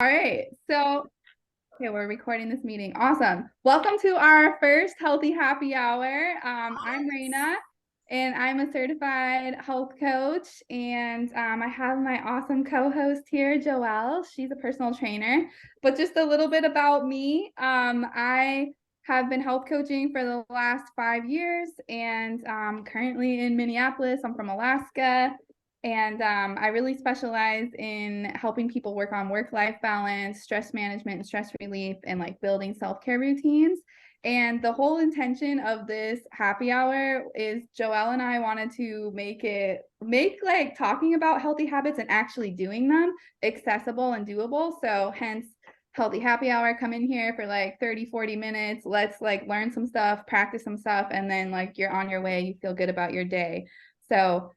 All right. So, okay, we're recording this meeting. Awesome. Welcome to our first Healthy Happy Hour. I'm Raina, and I'm a certified health coach. And I have my awesome co-host here, Joelle. She's a personal trainer. But just a little bit about me. I have been health coaching for the last 5 years, and currently in Minneapolis. I'm from Alaska. And I really specialize in helping people work on work-life balance, stress management, and stress relief, and like building self-care routines. And the whole intention of this happy hour is Joelle and I wanted to make like talking about healthy habits and actually doing them accessible and doable. So hence healthy happy hour, come in here for like 30, 40 minutes. Let's like learn some stuff, practice some stuff, and then like you're on your way, you feel good about your day. So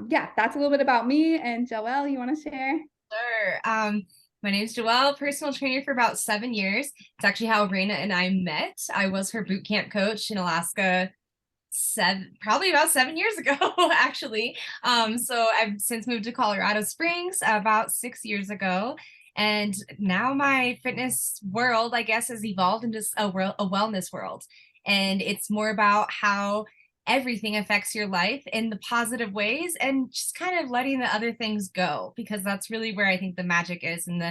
yeah, that's a little bit about me. And Joelle, you want to share? Sure. My name's Joelle, personal trainer for about 7 years. It's actually how Raina and I met. I was her boot camp coach in Alaska probably about 7 years ago, actually. So I've since moved to Colorado Springs about 6 years ago. And now my fitness world, I guess, has evolved into a wellness world. And it's more about how everything affects your life in the positive ways and just kind of letting the other things go, because that's really where I think the magic is, and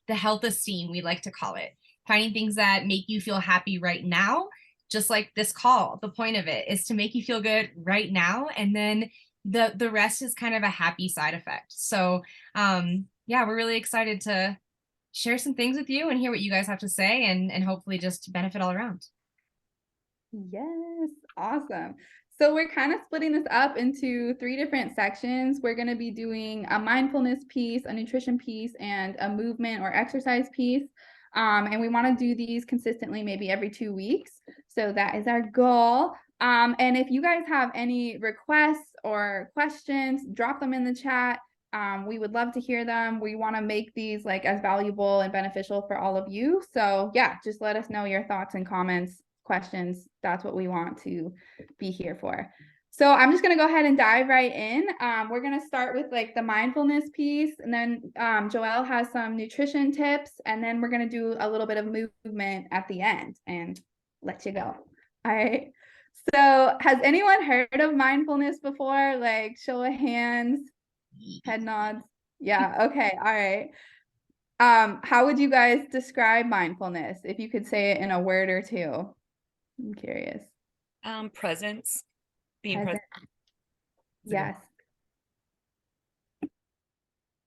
the health esteem, we like to call it. Finding things that make you feel happy right now, just like this call. The point of it is to make you feel good right now, and then the rest is kind of a happy side effect. So yeah, we're really excited to share some things with you and hear what you guys have to say, and hopefully just benefit all around. Yes, awesome. So we're kind of splitting this up into three different sections. We're going to be doing a mindfulness piece, a nutrition piece, and a movement or exercise piece. And we want to do these consistently, maybe every 2 weeks. So that is our goal. And if you guys have any requests or questions, drop them in the chat. We would love to hear them. We want to make these like as valuable and beneficial for all of you. So yeah, just let us know your thoughts and comments, questions. That's what we want to be here for. So I'm just going to go ahead and dive right in. We're going to start with like the mindfulness piece, and then Joelle has some nutrition tips, and then we're going to do a little bit of movement at the end and let you go. All right. So has anyone heard of mindfulness before? Like show of hands, head nods. Yeah. Okay. All right. How would you guys describe mindfulness if you could say it in a word or two? I'm curious. Presence, being present. Present. Yes.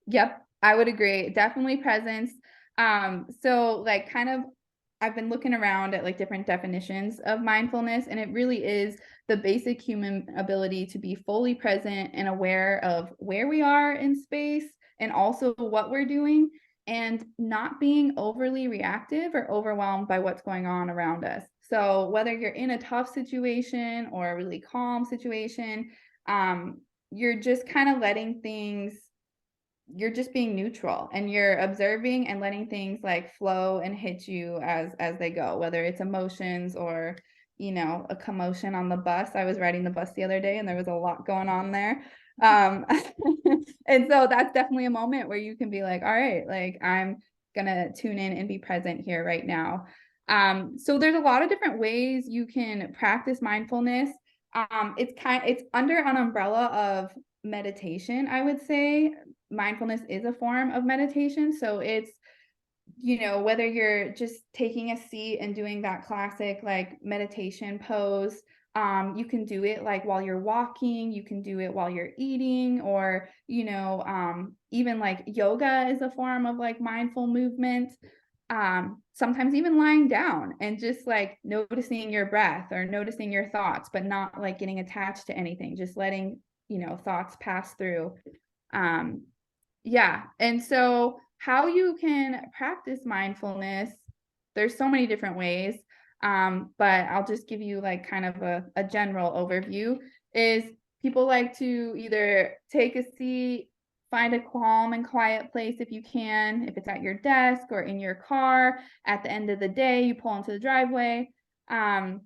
Yep. I would agree. Definitely presence. So like kind of I've been looking around at like different definitions of mindfulness, and it really is the basic human ability to be fully present and aware of where we are in space and also what we're doing, and not being overly reactive or overwhelmed by what's going on around us. So whether you're in a tough situation or a really calm situation, you're just kind of letting things, you're just being neutral and you're observing and letting things like flow and hit you as they go, whether it's emotions or a commotion on the bus. I was riding the bus the other day and there was a lot going on there. And so that's definitely a moment where you can be like, all right, like I'm gonna tune in and be present here right now. So there's a lot of different ways you can practice mindfulness. It's under an umbrella of meditation, I would say. Mindfulness is a form of meditation. So it's, whether you're just taking a seat and doing that classic like meditation pose, you can do it like while you're walking, you can do it while you're eating, or, even like yoga is a form of like mindful movement. Sometimes even lying down and just like noticing your breath or noticing your thoughts, but not like getting attached to anything, just letting, thoughts pass through. Um, yeah. And so how you can practice mindfulness, there's so many different ways. But I'll just give you like kind of a general overview. Is people like to either take a seat, find a calm and quiet place if you can, if it's at your desk or in your car. At the end of the day, you pull into the driveway. And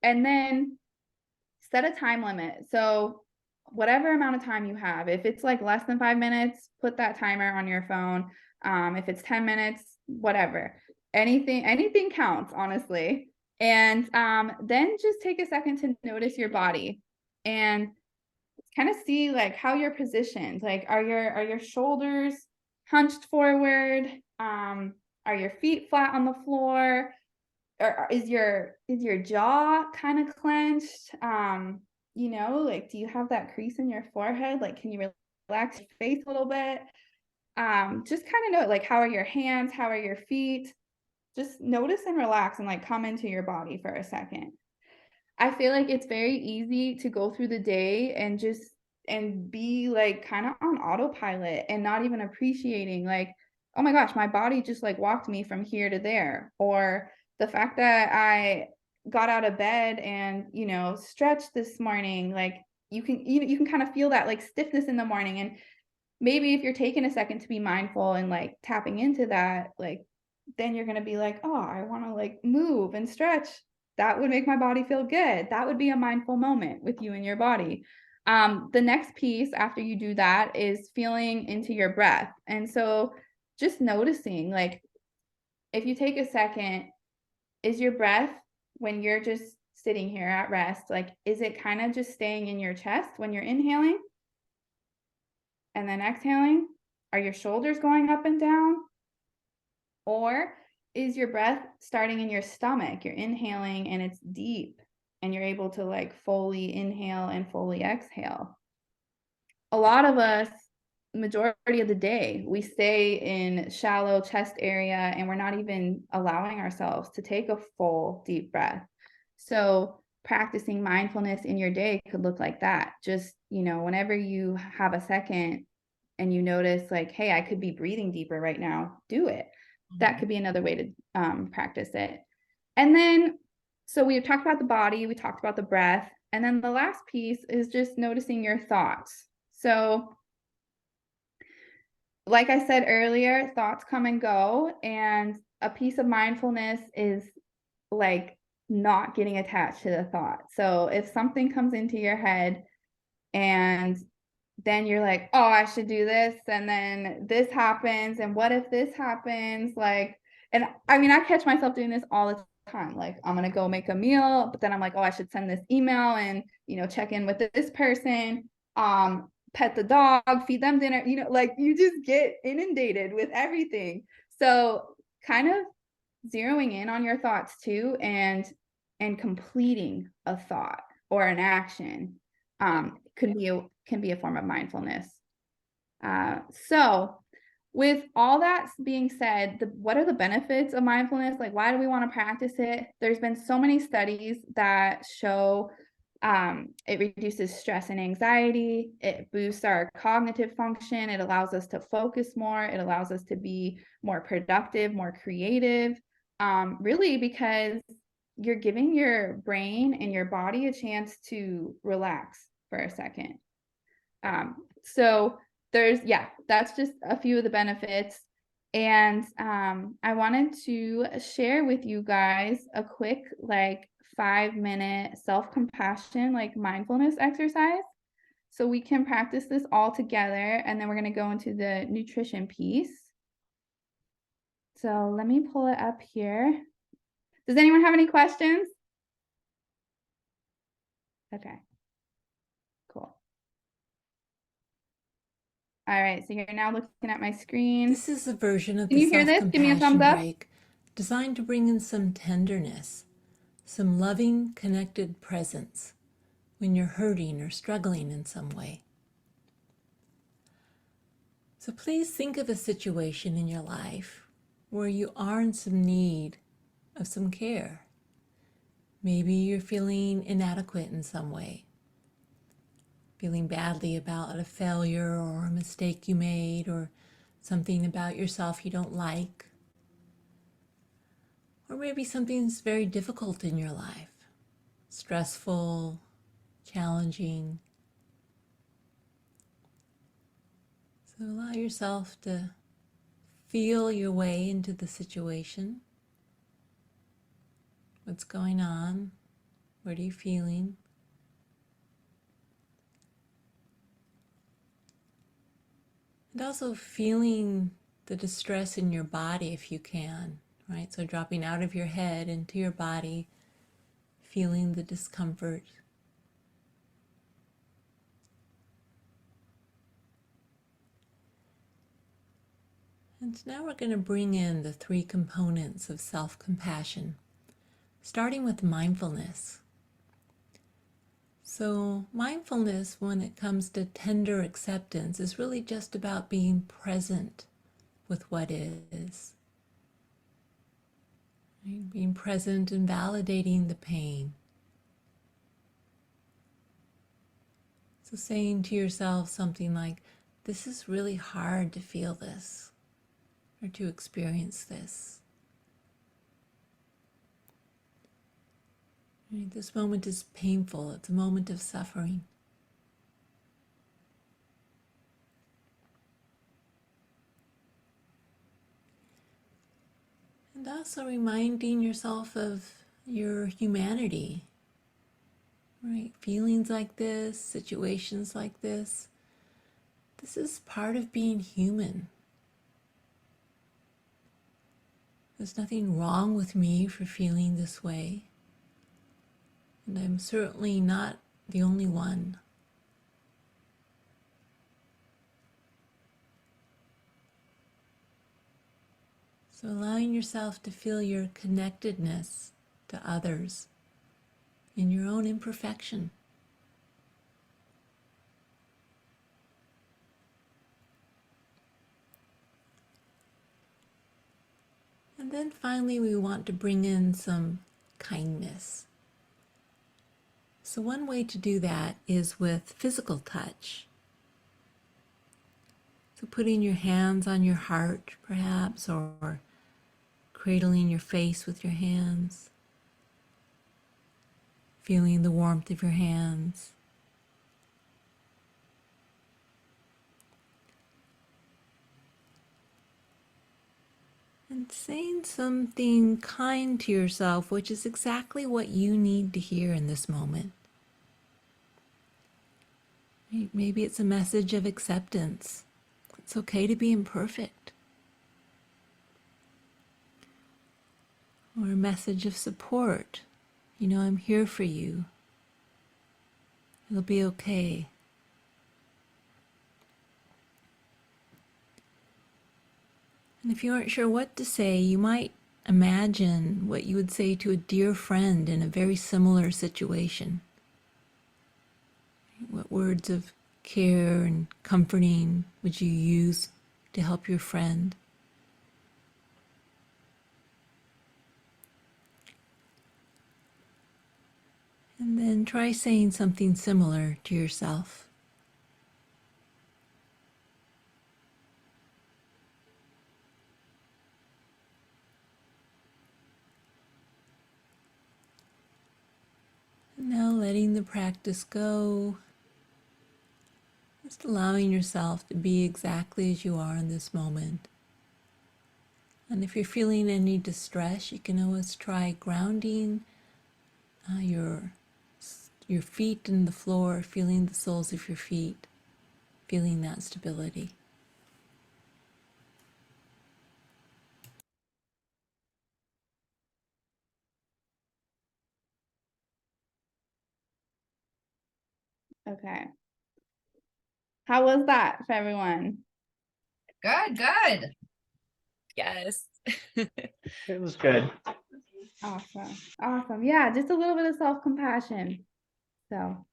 then set a time limit. So whatever amount of time you have, if it's like less than 5 minutes, put that timer on your phone. If it's 10 minutes, whatever. Anything counts, honestly. And then just take a second to notice your body and kind of see like how you're positioned. Like, are your shoulders hunched forward? Are your feet flat on the floor? Or is your jaw kind of clenched? Like, do you have that crease in your forehead? Like, can you relax your face a little bit? Just kind of know, like, how are your hands? How are your feet? Just notice and relax and like come into your body for a second. I feel like it's very easy to go through the day and be like kind of on autopilot and not even appreciating like, oh my gosh, my body just like walked me from here to there. Or the fact that I got out of bed and, stretched this morning, like you can kind of feel that like stiffness in the morning. And maybe if you're taking a second to be mindful and like tapping into that, like then you're going to be like, oh, I want to like move and stretch. That would make my body feel good. That would be a mindful moment with you and your body. The next piece after you do that is feeling into your breath. And so just noticing, like, if you take a second, is your breath when you're just sitting here at rest, like, is it kind of just staying in your chest when you're inhaling and then exhaling? Are your shoulders going up and down? Or is your breath starting in your stomach? You're inhaling and it's deep and you're able to like fully inhale and fully exhale. A lot of us, majority of the day, we stay in shallow chest area and we're not even allowing ourselves to take a full deep breath. So practicing mindfulness in your day could look like that. Just, whenever you have a second and you notice like, hey, I could be breathing deeper right now, do it. That could be another way to practice it. And then, so we've talked about the body, we talked about the breath, and then the last piece is just noticing your thoughts. So like I said earlier, thoughts come and go, and a piece of mindfulness is like not getting attached to the thought. So if something comes into your head and then you're like, oh, I should do this. And then this happens. And what if this happens? Like, and I mean, I catch myself doing this all the time. Like, I'm going to go make a meal, but then I'm like, oh, I should send this email and, check in with this person, pet the dog, feed them dinner, like you just get inundated with everything. So kind of zeroing in on your thoughts too, and completing a thought or an action can be a form of mindfulness. So with all that being said, what are the benefits of mindfulness? Like, why do we want to practice it? There's been so many studies that show it reduces stress and anxiety. It boosts our cognitive function. It allows us to focus more. It allows us to be more productive, more creative, really because you're giving your brain and your body a chance to relax for a second. So that's just a few of the benefits. And I wanted to share with you guys a quick, like 5-minute self-compassion, like mindfulness exercise. So we can practice this all together. And then we're going to go into the nutrition piece. So let me pull it up here. Does anyone have any questions? Okay, cool. All right, so you're now looking at my screen. This is a version of Can the you hear this? Give me a self-compassion thumbs up. break designed to bring in some tenderness, some loving, connected presence when you're hurting or struggling in some way. So please think of a situation in your life where you are in some need of some care. Maybe you're feeling inadequate in some way, feeling badly about a failure or a mistake you made or something about yourself you don't like. Or maybe something's very difficult in your life, stressful, challenging. So allow yourself to feel your way into the situation. What's going on? What are you feeling? And also feeling the distress in your body if you can, right? So dropping out of your head into your body, feeling the discomfort. And now we're going to bring in the 3 components of self-compassion, starting with mindfulness. So mindfulness, when it comes to tender acceptance, is really just about being present with what is. Right? Being present and validating the pain. So saying to yourself something like, this is really hard to feel this or to experience this. Right? This moment is painful. It's a moment of suffering. And also reminding yourself of your humanity, right? Feelings like this, situations like this. This is part of being human. There's nothing wrong with me for feeling this way. And I'm certainly not the only one. So allowing yourself to feel your connectedness to others in your own imperfection. And then finally, we want to bring in some kindness. So one way to do that is with physical touch. So putting your hands on your heart, perhaps, or cradling your face with your hands, feeling the warmth of your hands. And saying something kind to yourself, which is exactly what you need to hear in this moment. Maybe it's a message of acceptance. It's okay to be imperfect. Or a message of support. You know, I'm here for you. It'll be okay. And if you aren't sure what to say, you might imagine what you would say to a dear friend in a very similar situation. What words of care and comforting would you use to help your friend? And then try saying something similar to yourself. And now letting the practice go, just allowing yourself to be exactly as you are in this moment. And if you're feeling any distress, you can always try grounding your feet in the floor, feeling the soles of your feet, feeling that stability. Okay. How was that for everyone? Good, good. Yes. It was good. Awesome. Awesome. Yeah, just a little bit of self-compassion. So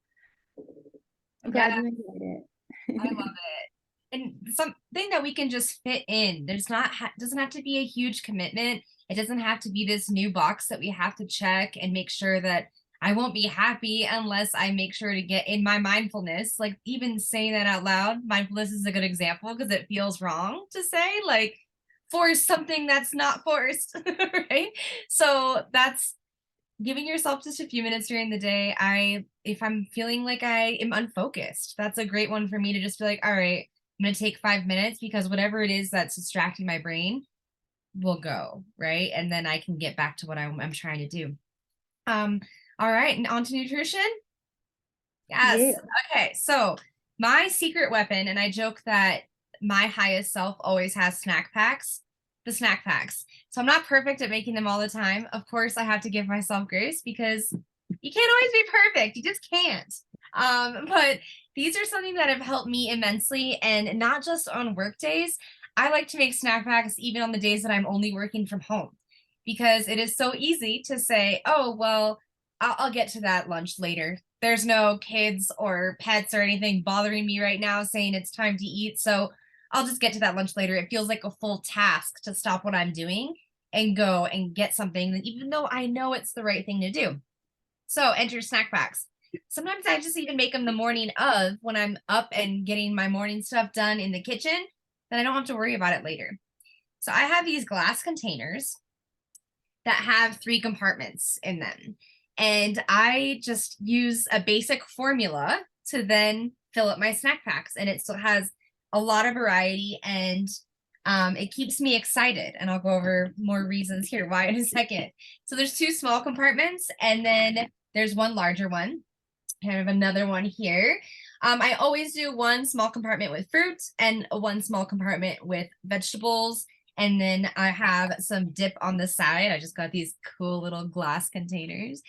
I'm glad Yeah, you enjoyed it. I love it. And something that we can just fit in. There's not doesn't have to be a huge commitment. It doesn't have to be this new box that we have to check and make sure that I won't be happy unless I make sure to get in my mindfulness. Like even saying that out loud, mindfulness is a good example because it feels wrong to say, like force something that's not forced, right? So that's giving yourself just a few minutes during the day. If I'm feeling like I am unfocused, that's a great one for me to just be like, all right, I'm going to take 5 minutes because whatever it is that's distracting my brain will go, right? And then I can get back to what I'm trying to do. All right, and on to nutrition. Yes. Yeah. Okay, so my secret weapon, and I joke that my highest self always has the snack packs. So I'm not perfect at making them all the time. Of course, I have to give myself grace because you can't always be perfect. You just can't. But these are something that have helped me immensely, and not just on work days. I like to make snack packs even on the days that I'm only working from home, because it is so easy to say, oh, well, I'll get to that lunch later. There's no kids or pets or anything bothering me right now saying it's time to eat. So I'll just get to that lunch later. It feels like a full task to stop what I'm doing and go and get something, even though I know it's the right thing to do. So enter snack packs. Sometimes I just even make them the morning of, when I'm up and getting my morning stuff done in the kitchen, then I don't have to worry about it later. So I have these glass containers that have 3 compartments in them. And I just use a basic formula to then fill up my snack packs. And it still has a lot of variety, and it keeps me excited. And I'll go over more reasons here why in a second. So there's 2 small compartments, and then there's one larger one. I have another one here. I always do one small compartment with fruit and one small compartment with vegetables. And then I have some dip on the side. I just got these cool little glass containers.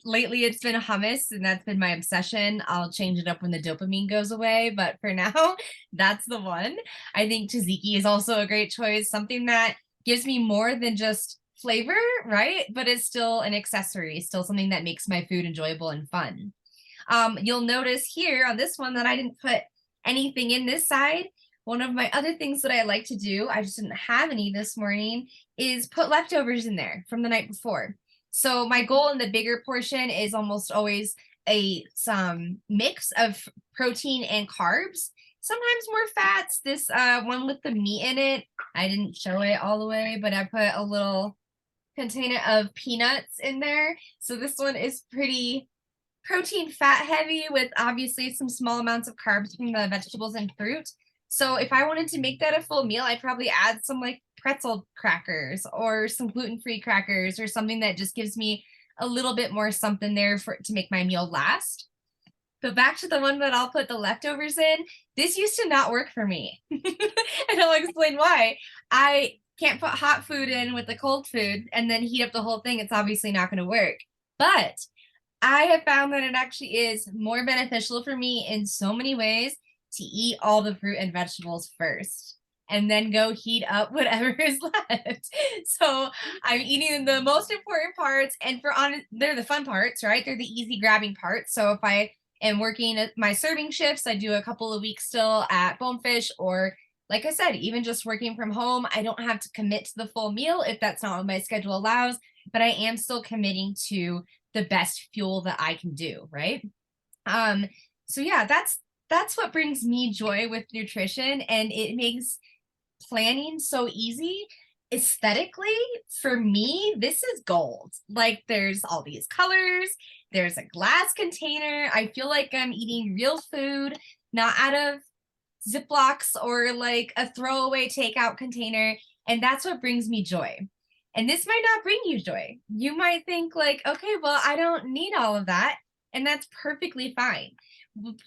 Lately it's been hummus, and that's been my obsession. I'll change it up when the dopamine goes away, but for now, that's the one. I think tzatziki is also a great choice, something that gives me more than just flavor, right? But it's still an accessory, still something that makes my food enjoyable and fun. You'll notice here on this one that I didn't put anything in this side. One of my other things that I like to do, I just didn't have any this morning, is put leftovers in there from the night before. So my goal in the bigger portion is almost always some mix of protein and carbs, sometimes more fats. This one with the meat in it, I didn't show it all the way, but I put a little container of peanuts in there. So this one is pretty protein fat heavy, with obviously some small amounts of carbs from the vegetables and fruit. So if I wanted to make that a full meal, I'd probably add some like pretzel crackers or some gluten-free crackers or something that just gives me a little bit more something there to make my meal last. But back to the one that I'll put the leftovers in, this used to not work for me. And I'll explain why. I can't put hot food in with the cold food and then heat up the whole thing. It's obviously not going to work. But I have found that it actually is more beneficial for me in so many ways to eat all the fruit and vegetables first and then go heat up whatever is left. So I'm eating the most important parts, and they're the fun parts, right? They're the easy grabbing parts. So if I am working at my serving shifts, I do a couple of weeks still at Bonefish, or like I said, even just working from home, I don't have to commit to the full meal if that's not what my schedule allows, but I am still committing to the best fuel that I can do, right? So yeah, that's what brings me joy with nutrition, and it makes planning so easy. Aesthetically, for me, this is gold. Like, there's all these colors, there's a glass container. I feel like I'm eating real food, not out of Ziplocs or like a throwaway takeout container, and that's what brings me joy. And this might not bring you joy. You might think like, okay, well, I don't need all of that, and that's perfectly fine.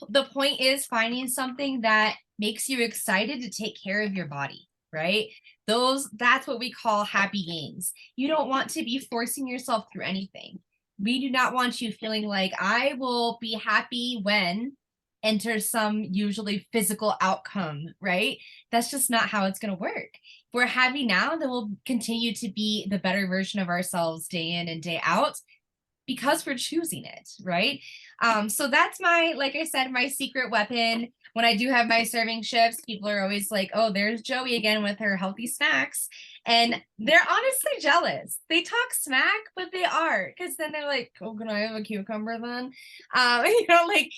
The point is finding something that makes you excited to take care of your body, right? That's what we call happy gains. You don't want to be forcing yourself through anything. We do not want you feeling like I will be happy when enter some usually physical outcome, right? That's just not how it's going to work. If we're happy now, then we'll continue to be the better version of ourselves day in and day out, because we're choosing it, right? So that's like I said, my secret weapon. When I do have my serving shifts, people are always like, oh, there's Joey again with her healthy snacks. And they're honestly jealous. They talk smack, but they are, because then they're like, oh, can I have a cucumber then? Like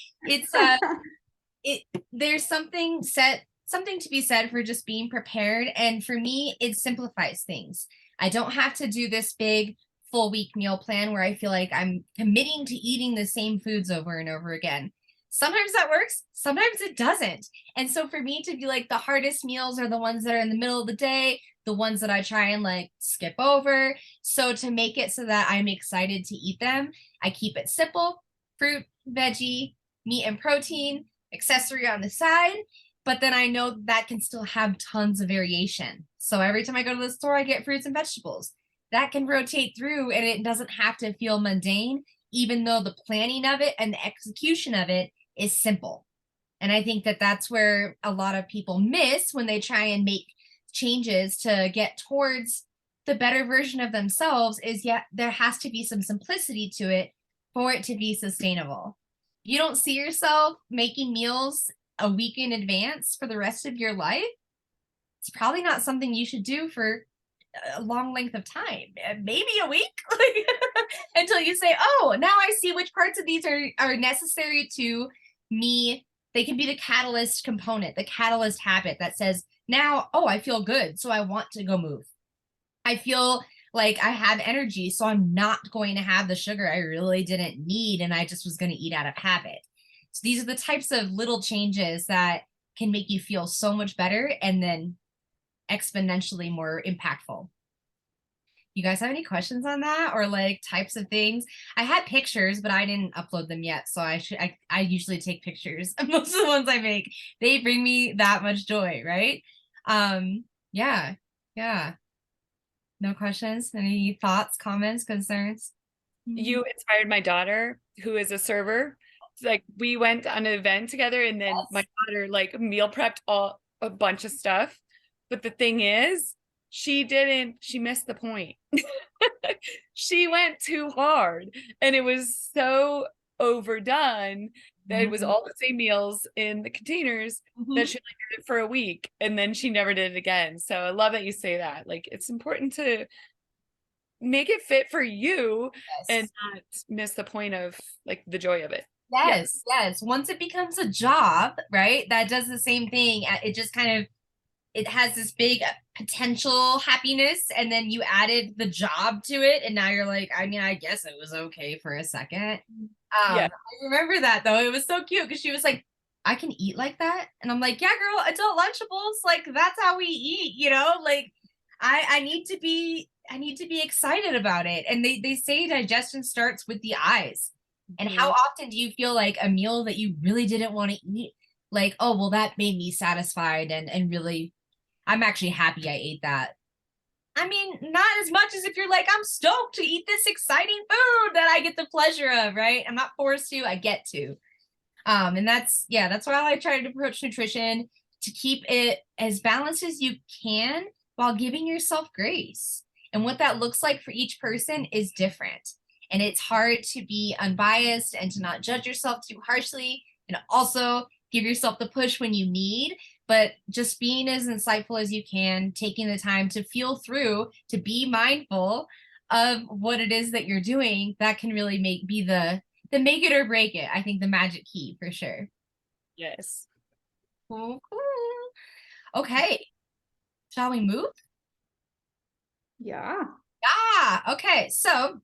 there's something to be said for just being prepared. And for me, it simplifies things. I don't have to do this big full week meal plan where I feel like I'm committing to eating the same foods over and over again. Sometimes that works, sometimes it doesn't. And so for me to be like, the hardest meals are the ones that are in the middle of the day, the ones that I try and like skip over. So to make it so that I'm excited to eat them, I keep it simple: fruit, veggie, meat and protein, accessory on the side. but then I know that can still have tons of variation. So every time I go to the store, I get fruits and vegetables. That can rotate through and it doesn't have to feel mundane, even though the planning of it and the execution of it is simple. And I think that that's where a lot of people miss when they try and make changes to get towards the better version of themselves is there has to be some simplicity to it for it to be sustainable. You don't see yourself making meals a week in advance for the rest of your life. It's probably not something you should do for a long length of time, maybe a week, until you say, oh, now I see which parts of these are necessary to me. They can be the catalyst component, the catalyst habit that says, now, oh, I feel good, so I want to go move. I feel like I have energy, so I'm not going to have the sugar I really didn't need, and I just was going to eat out of habit. So these are the types of little changes that can make you feel so much better and then exponentially more impactful. You guys have any questions on that, or like types of things? I had pictures, but I didn't upload them yet. So I usually take pictures of most of the ones I make. They bring me that much joy, right? Yeah. No questions? Any thoughts, comments, concerns? You inspired my daughter, who is a server. Like we went on an event together, and then my daughter like meal prepped a bunch of stuff. But the thing is, she missed the point. She went too hard, and it was so overdone that it was all the same meals in the containers that she like did it for a week, and then she never did it again. So I love that you say that. Like it's important to make it fit for you and not miss the point of like the joy of it. Yes. Once it becomes a job, right, that does the same thing. It just kind of, it has this big potential happiness, and then you added the job to it, and now you're like, I mean, I guess it was okay for a second. I remember that though. It was so cute because she was like, I can eat like that, and I'm like, yeah, girl, adult Lunchables, like that's how we eat, you know. Like I need to be excited about it. And they say digestion starts with the eyes. And how often do you feel like a meal that you really didn't want to eat, like, oh, well, that made me satisfied and really, I'm actually happy I ate that. I mean, not as much as if you're like, I'm stoked to eat this exciting food that I get the pleasure of, right? I'm not forced to, I get to. And that's why I try to approach nutrition, to keep it as balanced as you can while giving yourself grace. And what that looks like for each person is different. And it's hard to be unbiased and to not judge yourself too harshly, and also give yourself the push when you need, but just being as insightful as you can, taking the time to feel through, to be mindful of what it is that you're doing, that can really be the make it or break it. I think the magic key for sure. Yes. Cool. Okay. Shall we move? Yeah. Okay. So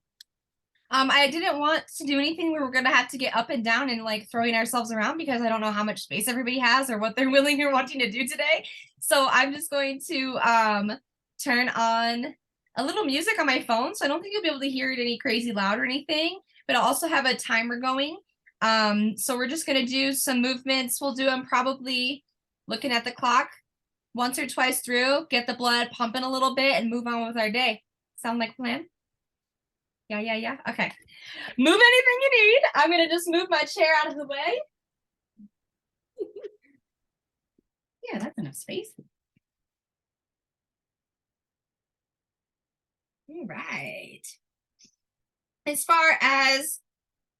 I didn't want to do anything where we're going to have to get up and down and like throwing ourselves around, because I don't know how much space everybody has or what they're willing or wanting to do today. So I'm just going to turn on a little music on my phone. So I don't think you'll be able to hear it any crazy loud or anything, but I'll also have a timer going. So we're just going to do some movements. We'll do them probably looking at the clock once or twice through, get the blood pumping a little bit, and move on with our day. Sound like a plan? Yeah. Okay. Move anything you need. I'm going to just move my chair out of the way. Yeah, that's enough space. All right. As far as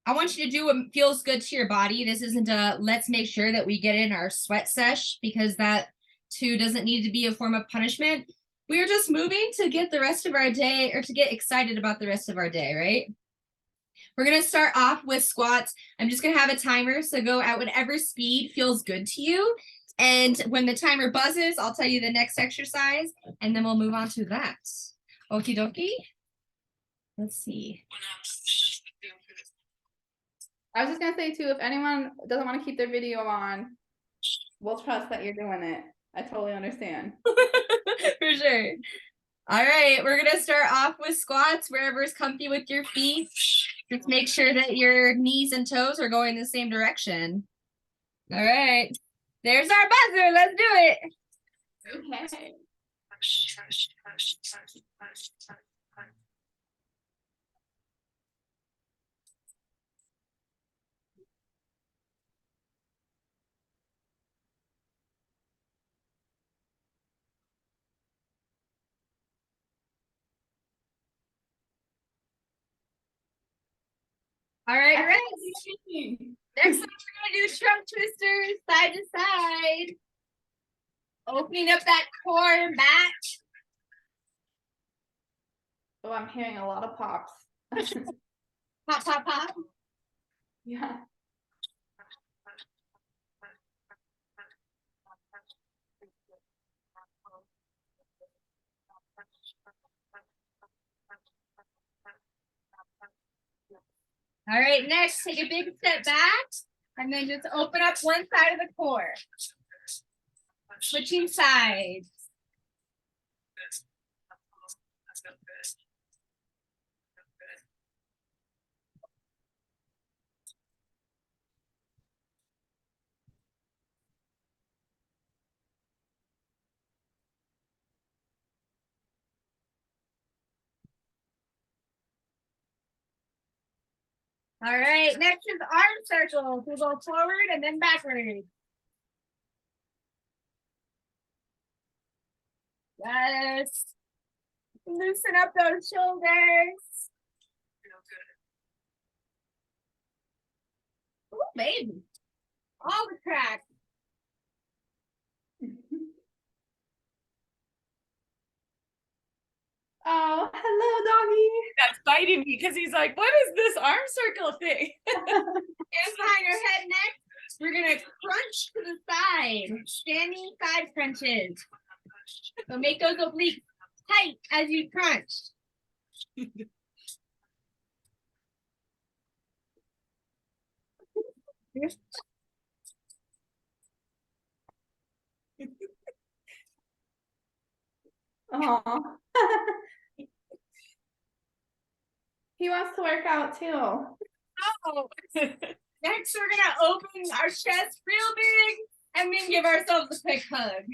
I want you to do what feels good to your body, this isn't a let's make sure that we get in our sweat sesh, because that too doesn't need to be a form of punishment. We're just moving to get the rest of our day, or to get excited about the rest of our day, right? We're going to start off with squats. I'm just going to have a timer, so go at whatever speed feels good to you. And when the timer buzzes, I'll tell you the next exercise, and then we'll move on to that. Okie dokie. Let's see. I was just gonna say too, if anyone doesn't want to keep their video on, we'll trust that you're doing it. I totally understand. For sure. All right, we're gonna start off with squats, wherever's comfy with your feet. Just make sure that your knees and toes are going the same direction. All right. There's our buzzer. Let's do it. Okay. All right, ready? Next one, we're gonna do trunk twisters side to side. Opening up that core and back. Oh, I'm hearing a lot of pops. Pop, pop, pop. Yeah. All right, next, take a big step back and then just open up one side of the core. Switching sides. All right, next is arm circles. We'll go forward and then backward. Yes. Loosen up those shoulders. Ooh, baby. All the cracks. Oh, hello, doggy. That's biting me because he's like, what is this arm circle thing? Hands behind your head next. We're gonna crunch to the side. Standing side crunches. So make those obliques tight as you crunch. Oh. He wants to work out too. Oh. Next, we're gonna open our chest real big and then give ourselves a quick hug.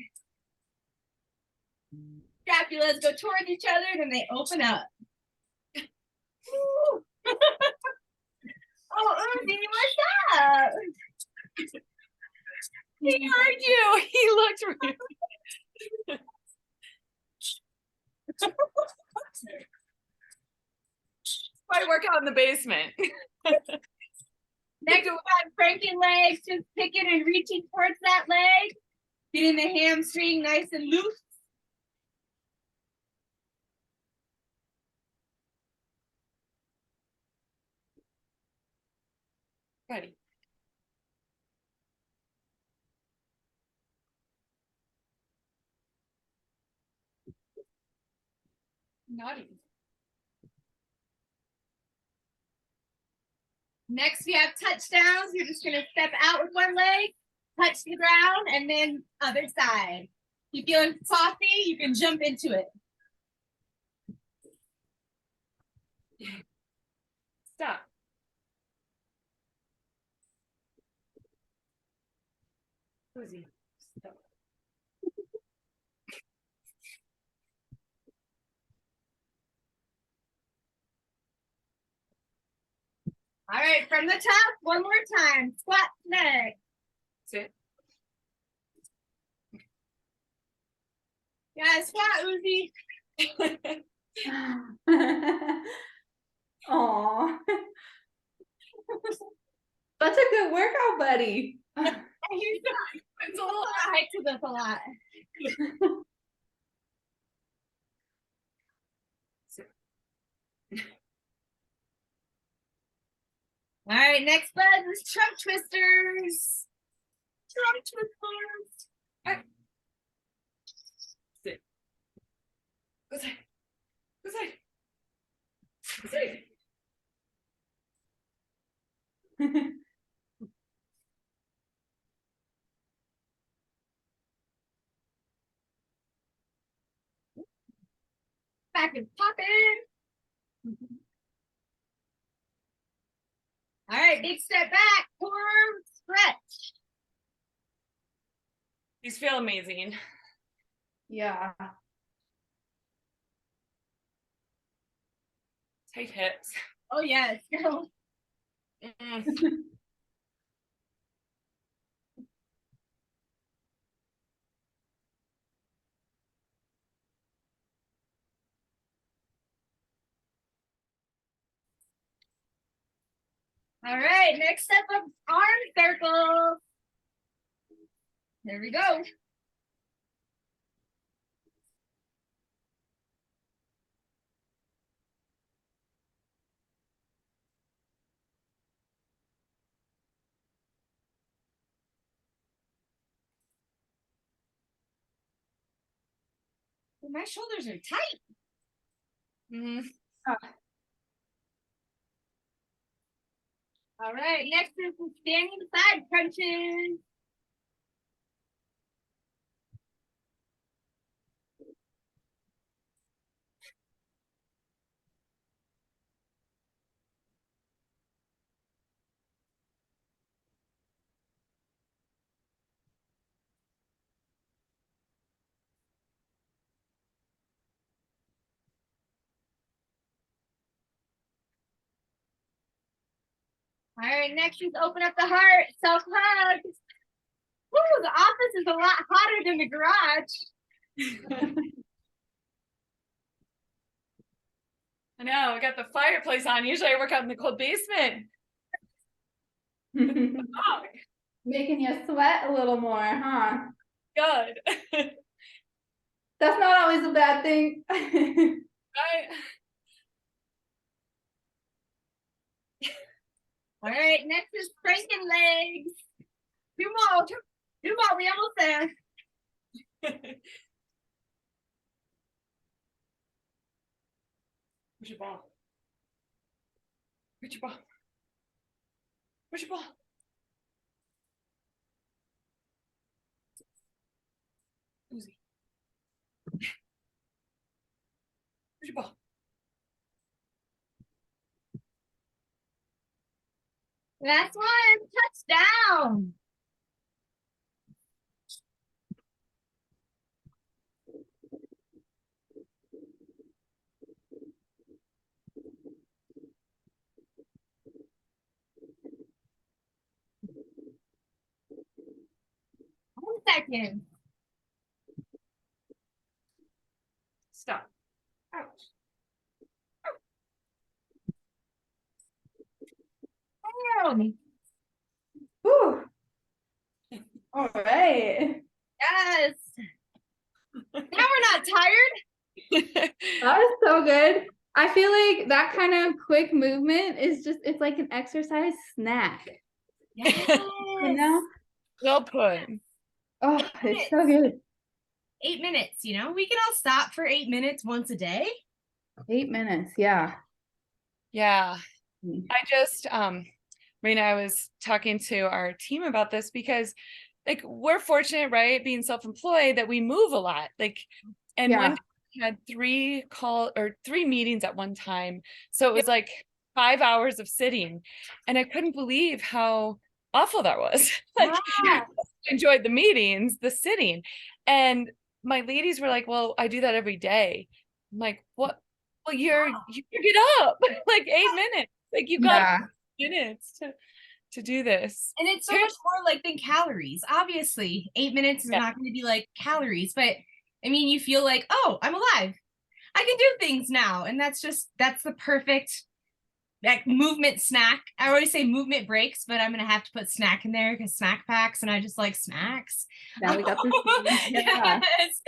Scapulas go towards each other, then they open up. Oh, Uzi, what's up? He heard you. He looked really. I work out in the basement. Next, we got cranking legs, just picking and reaching towards that leg, getting the hamstring nice and loose. Ready. Naughty. Next, we have touchdowns. You're just gonna step out with one leg, touch the ground, and then other side. You feeling saucy, you can jump into it. Stop. Uzi. Stop. All right, from the top, one more time. Squat neck. Sit. Yeah, squat, Uzi. Aw. Such a good workout buddy. It's a little high to this a lot. All right, next buzz is trunk twisters. Trunk twisters. All right. Sit. Go side. Go side. Go side. Back and popping. All right, big step back, core stretch. These feel amazing. Yeah. Tight hips. Oh yes. Mm. All right, next step of arm circles. There we go. My shoulders are tight. Mm. All right, next is some standing side crunches. All right, next is open up the heart, self hug. Woo, the office is a lot hotter than the garage. I know, I got the fireplace on. Usually I work out in the cold basement. Oh, Making you sweat a little more, huh? good. That's not always a bad thing. Right? All right, next is cranking legs. Two more, we almost there. Where's your ball? Where's your ball? Where's your ball? Uzi. Where's your ball? Last one, touchdown. Second. Stop. Ouch. Down. Whew. All right. Yes. Now we're not tired. That was so good. I feel like that kind of quick movement is just, it's like an exercise snack, Yes. you know? Well put. Oh, it's so good. 8 minutes, you know, we can all stop for 8 minutes once a day. 8 minutes, yeah. Yeah. Mm. I just Raina, I was talking to our team about this because like we're fortunate, right, being self-employed that we move a lot. Like, and Yeah. one day we had 3 meetings at one time. So it was like 5 hours of sitting. And I couldn't believe how awful that was. Like Yeah. I enjoyed the meetings, the sitting. And my ladies were like, well, I do that every day. I'm like, what? Well, you get up like 8 minutes. Like you got Yeah. minutes to do this. And it's so much more like than calories. Obviously, 8 minutes is not going to be like calories, but I mean, you feel like, oh, I'm alive. I can do things now. And that's the perfect like movement snack. I always say movement breaks, but I'm going to have to put snack in there because snack packs and I just like snacks. Now we got this. Yeah. Yes.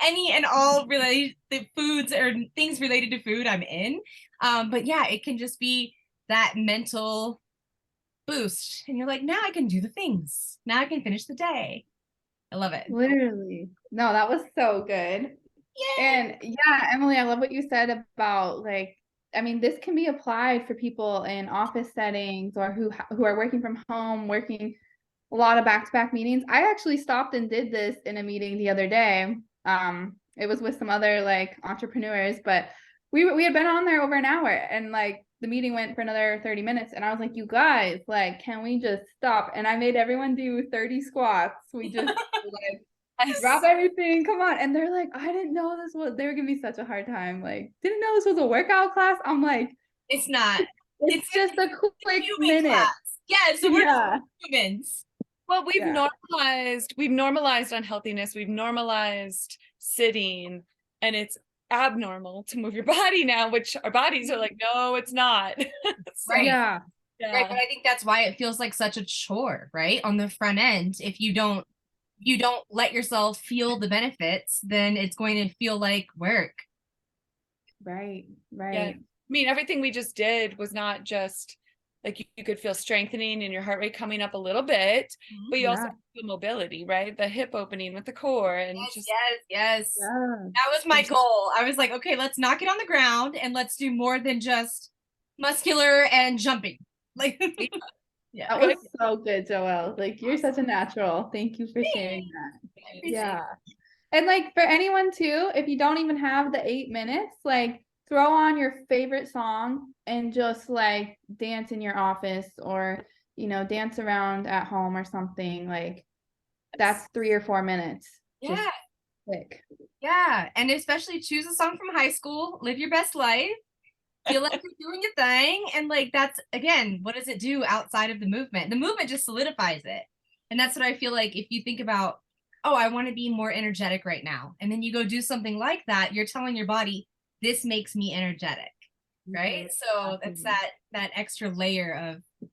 Any and all related foods or things related to food I'm in. But yeah, it can just be that mental boost and you're like, now I can do the things, now I can finish the day. I love it. Literally. No, that was so good. Yay! And yeah, Emily, I love what you said about like, I mean, this can be applied for people in office settings or who are working from home, working a lot of back-to-back meetings. I actually stopped and did this in a meeting the other day. It was with some other like entrepreneurs, but we had been on there over an hour and like the meeting went for another 30 minutes and I was like, you guys, like, can we just stop? And I made everyone do 30 squats. We just like drop everything, come on. And they're like, I didn't know this was, they were giving me such a hard time. Like, didn't know this was a workout class. I'm like, It's not. it's just a quick Human minute. class. Yes, we're Yeah. humans. Well, we've Yeah. normalized unhealthiness, we've normalized sitting, and it's abnormal to move your body now, which our bodies are like, no, it's not. So, Right. Yeah. Right, but I think that's why it feels like such a chore, right? On the front end, if you don't let yourself feel the benefits, then it's going to feel like work. Right. Yeah. Right. I mean, everything we just did was not just like you could feel strengthening and your heart rate coming up a little bit, but you also feel mobility, right? The hip opening with the core and just Yes. Yeah. That was my goal. I was like, okay, let's knock it on the ground and let's do more than just muscular and jumping. Like, yeah. That was so good, Joelle. Like, you're such a natural. Thank you for sharing that. Yeah. And like for anyone too, if you don't even have the 8 minutes, like throw on your favorite song and just like dance in your office or, dance around at home or something. Like that's 3 or 4 minutes. Yeah. Just quick. Yeah. And especially choose a song from high school, live your best life, feel like you're doing your thing. And like, that's again, what does it do outside of the movement? The movement just solidifies it. And that's what I feel like if you think about, oh, I want to be more energetic right now. And then you go do something like that, you're telling your body, this makes me energetic. Right. So that's that extra layer of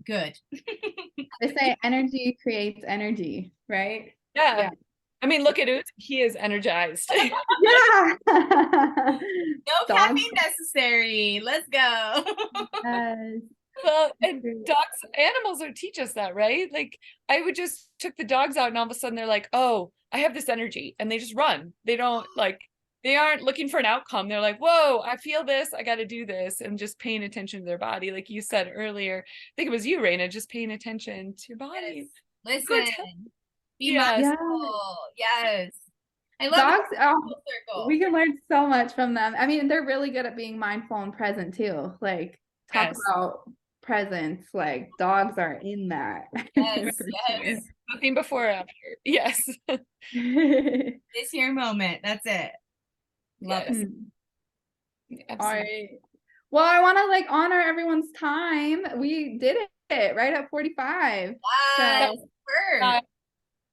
good. They say energy creates energy, right? yeah. I mean, look at it. He is energized. Yeah. No caffeine necessary. Let's go. Yes. Well, and animals will teach us that, right? Like I would just took the dogs out and all of a sudden they're like, oh, I have this energy, and they just run. They don't they aren't looking for an outcome. They're like, whoa, I feel this, I got to do this, and just paying attention to their body. Like you said earlier, I think it was you, Raina, just paying attention to your body. Yes. Listen, be mindful. Yes. I love dogs. We can learn so much from them. I mean, they're really good at being mindful and present too. Like talk about presence. Like dogs are in that. Yes. Sure. Nothing before or after. Yes. This here moment. That's it. Love it. All right. Well, I want to like honor everyone's time. We did it right at 45. Yes. So,